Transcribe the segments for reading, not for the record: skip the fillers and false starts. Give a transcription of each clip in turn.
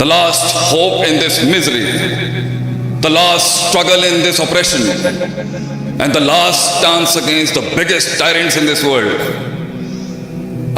the last hope in this misery, the last struggle in this oppression, and the last stance against the biggest tyrants in this world.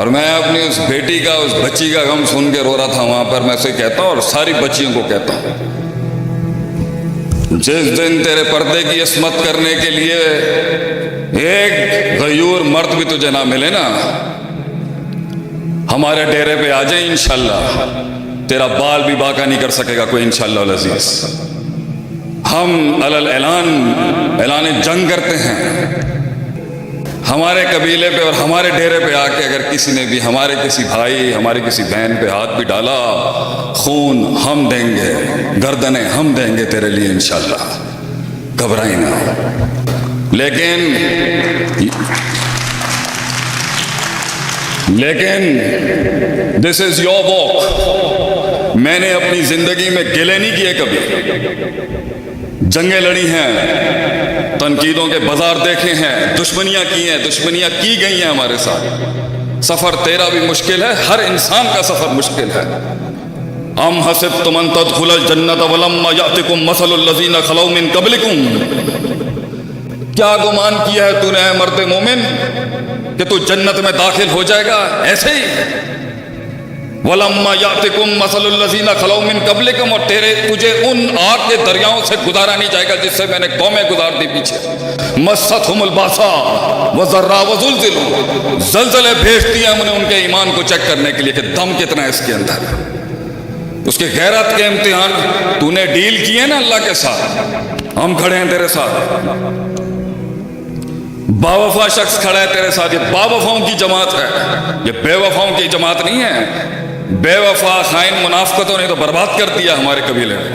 اور میں اپنی اس بیٹی کا اس بچی کا غم سن کے رو رہا تھا وہاں پر. میں اسے کہتا ہوں اور ساری بچیوں کو کہتا ہوں جس دن تیرے پردے کی عصمت کرنے کے لیے ایک غیور مرد بھی تجھے نہ ملے نا, ہمارے ڈیرے پہ آ جائیں انشاءاللہ, تیرا بال بھی باقا نہیں کر سکے گا کوئی انشاءاللہ العزیز. ہم اعلان جنگ کرتے ہیں ہمارے قبیلے پہ اور ہمارے ڈیرے پہ آ کے اگر کسی نے بھی ہمارے کسی بھائی ہماری کسی بہن پہ ہاتھ بھی ڈالا, خون ہم دیں گے, گردنیں ہم دیں گے تیرے لیے انشاءاللہ, گھبرائیں نہ. لیکن دس از یور واک. میں نے اپنی زندگی میں گلے نہیں کیے کبھی, جنگیں لڑی ہیں, تنقیدوں کے بازار دیکھے ہیں, دشمنیاں کی ہیں, دشمنیاں کی گئی ہیں ہمارے ساتھ. سفر تیرا بھی مشکل ہے, ہر انسان کا سفر مشکل ہے. ام حسبتم ان تدخلوا الجنۃ ولما یأتکم مثل الذین خلوا من قبلکم, کیا گمان کیا ہے تو نے اے مرد مومن کہ تو جنت میں داخل ہو جائے گا ایسے ہی؟ وَلَمَّا يَأْتِكُمْ مَثَلُ الَّذِينَ خَلَوْا مِن قَبْلِكُمْ, اور تجھے ان آگ کے دریاؤں سے گزارا نہیں جائے گا جس سے میں نے قومیں گزار دی پیچھے. مَسَّتْهُمُ الْبَأْسَاءُ وَالضَّرَّاءُ وَزُلْزِلُوا, زلزلے بھیج دیے ہم نے ان کے ایمان کو چیک کرنے کے لیے کہ دم کتنا ہے اس کے اندر. اس کے غیرت کے امتحان تو نے ڈیل کیے نا اللہ کے ساتھ, ہم کھڑے ہیں تیرے ساتھ. باوفا شخص کھڑا ہے تیرے ساتھ, یہ باوفاؤں کی جماعت ہے, یہ بے وفاؤں کی جماعت نہیں ہے. بے وفا خائن منافقتوں نے تو برباد کر دیا ہمارے قبیلے میں.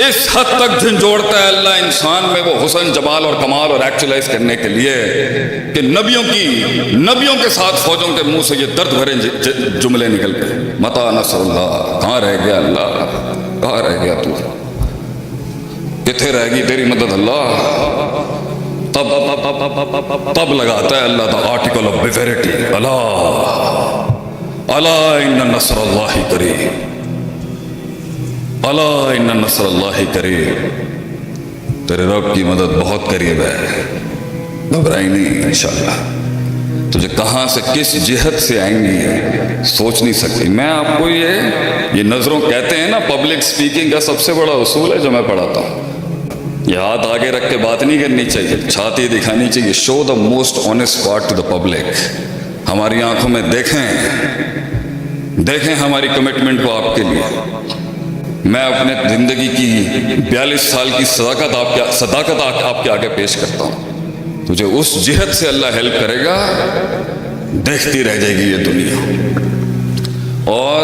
اس حد تک جھنجھوڑتا ہے اللہ انسان میں وہ حسن, جمال اور کمال اور ایکچولائز کرنے کے لیے کہ نبیوں کے ساتھ فوجوں کے منہ سے یہ درد بھرے جملے نکل گئے. متا نصر اللہ, کہاں رہ گیا اللہ, کہاں رہ گیا تو, کتنے رہ گی تیری مدد اللہ. تب لگاتا ہے اللہ دا آرٹیکل آف بیویرٹی, الا ان نصر اللہ قریب, الا ان نصر اللہ قریب, تیرے رب کی مدد بہت قریب ہے, گھبرائی نہیں انشاءاللہ. تجھے کہاں سے کس جہت سے آئیں گی سوچ نہیں سکتی. میں آپ کو یہ نظروں کہتے ہیں نا, پبلک سپیکنگ کا سب سے بڑا اصول ہے جو میں پڑھاتا ہوں. یہ ہاتھ آگے رکھ کے بات نہیں کرنی چاہیے, چھاتی دکھانی چاہیے. Show the most honest part to the public. ہماری آنکھوں میں دیکھیں ہماری کمٹمنٹ کو آپ کے لیے. میں اپنے زندگی کی 42 سال کی صداقت آپ کے آگے پیش کرتا ہوں. تجھے اس جہت سے اللہ ہیلپ کرے گا, دیکھتی رہ جائے گی یہ دنیا. اور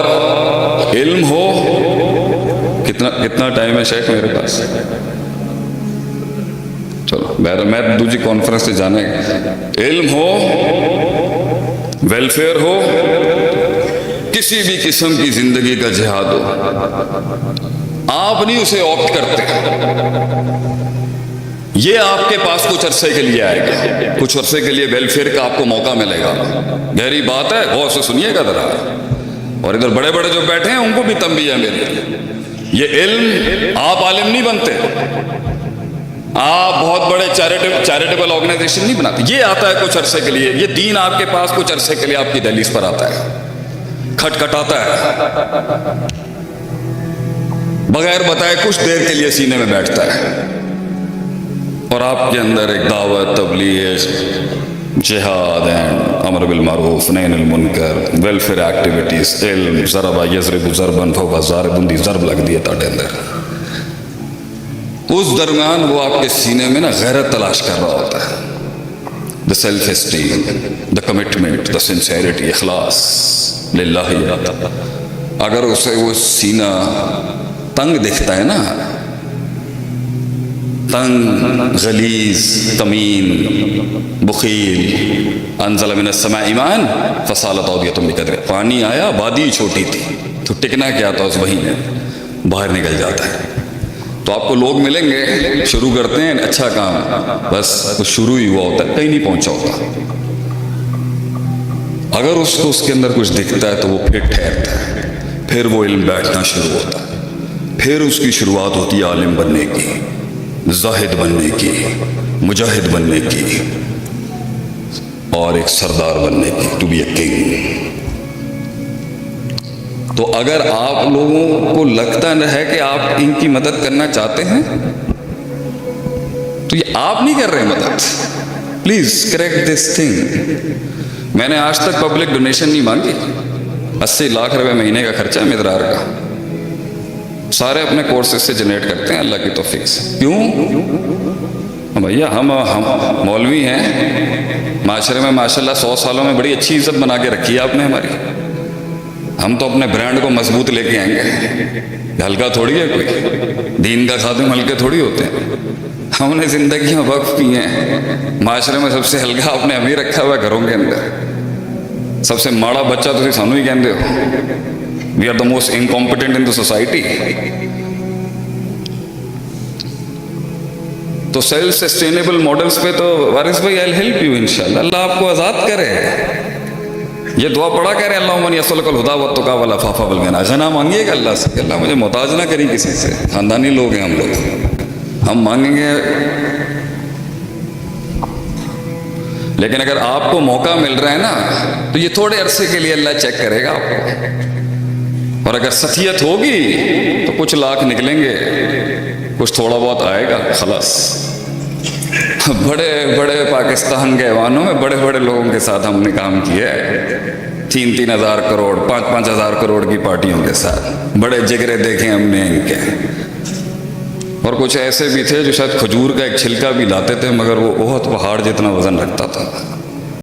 علم ہو, کتنا ٹائم ہے شیخ میرے پاس؟ چلو میں دوسری کانفرنس سے جانے گا. علم ہو, ویلفیئر ہو, کسی بھی قسم کی زندگی کا جہاد ہو, آپ نہیں اسے آپٹ کرتے. یہ آپ کے پاس کچھ عرصے کے لیے آئے گا, کچھ عرصے کے لیے ویلفیئر کا آپ کو موقع ملے گا. گہری بات ہے, غور سے سنیے گا ذرا. اور ادھر بڑے بڑے جو بیٹھے ہیں ان کو بھی تنبیہ ہے میری. یہ علم, آپ عالم نہیں بنتے, آپ بہت بڑے چیریٹیبل آرگنائزیشن نہیں بناتے. یہ آتا ہے کچھ عرصے کے لیے, یہ دین آپ کے پاس کچھ عرصے کے لیے آپ کی دہلیز پر آتا ہے, کھٹکھٹاتا ہے, بغیر بتائے کچھ دیر کے لیے سینے میں بیٹھتا ہے, اور آپ کے اندر ایک دعوت, تبلیغ, جہاد اینڈ امر بالمعروف نہی عن المنکر, ویلفیئر ایکٹیویٹیز, علم, ضرب یضرب ضربا فوق ضارب دی ضرب لگ دی ہے تاڈے اندر. اس درمیان وہ آپ کے سینے میں نا غیرت تلاش کر رہا ہوتا ہے. The self esteem, the commitment, the sincerity, اخلاص للہ. اگر اسے وہ سینہ تنگ دکھتا ہے نا, تنگ, غلیظ, تمین, بخیل, انزل من السماء ماء فسالت اودیۃ بقدرہ, پانی آیا, وادی چھوٹی تھی تو ٹکنا کیا تھا اس وہیں میں, باہر نکل جاتا ہے. تو آپ کو لوگ ملیں گے, شروع کرتے ہیں اچھا کام, بس وہ شروع ہی ہوا ہوتا ہے, کہیں نہیں پہنچا ہوتا. اگر اس کو اس کے اندر کچھ دکھتا ہے تو وہ پھر ٹھہرتا ہے, پھر وہ علم بیٹھنا شروع ہوتا ہے, پھر اس کی شروعات ہوتی ہے عالم بننے کی, زاہد بننے کی, مجاہد بننے کی. اور ایک سردار بننے کی, ٹو بی اے کنگ. تو اگر آپ لوگوں کو لگتا ہے کہ آپ ان کی مدد کرنا چاہتے ہیں تو یہ آپ نہیں کر رہے مدد. Please correct this thing. میں نے آج تک پبلک ڈونیشن نہیں مانگی. 80 لاکھ روپے مہینے کا خرچہ ہے مدرار کا, سارے اپنے کورسز سے جنریٹ کرتے ہیں اللہ کی توفیق سے. کیوں بھیا؟ ہم مولوی ہیں, معاشرے میں ماشاءاللہ 100 سالوں میں بڑی اچھی عزت بنا کے رکھی ہے آپ نے ہماری. ہم تو اپنے برانڈ کو مضبوط لے کے آئیں گے. ہلکا تھوڑی ہے کوئی, دین کا خادم ہلکے تھوڑی ہوتے ہیں. ہم نے زندگیاں وقف کی ہیں. معاشرے میں سب سے ہلکا آپ نے ہمیں رکھا ہوا ہے گھروں کے اندر. سب سے ماڑا بچہ تسی سانو ہی کہندے ہو. We are the most incompetent in the society. تو سیلف سسٹینیبل ماڈلز پہ تو وارث بھائی آئی ہیلپ یو انشاءاللہ. اللہ آپ کو آزاد کرے. یہ دعا پڑھا کرے اللہم انی اسألک الہدی والتقی والعفاف والغنی. غنا مانگیے گا اللہ سے, اللہ مجھے محتاج نہ کری کسی سے. خاندانی لوگ ہیں ہم لوگ, ہم مانگیں گے. لیکن اگر آپ کو موقع مل رہا ہے نا تو یہ تھوڑے عرصے کے لیے اللہ چیک کرے گا آپ کو. اور اگر سطحیت ہوگی تو کچھ لاکھ نکلیں گے, کچھ تھوڑا بہت آئے گا, خلاص. بڑے بڑے پاکستان کے ایوانوں میں بڑے بڑے لوگوں کے ساتھ ہم نے کام کیا ہے. 3-3 ہزار کروڑ 5-5 ہزار کروڑ کی پارٹیوں کے ساتھ بڑے جگرے دیکھے ہم نے ان کے. اور کچھ ایسے بھی تھے جو شاید کھجور کا ایک چھلکا بھی لاتے تھے مگر وہ بہت پہاڑ جتنا وزن رکھتا تھا.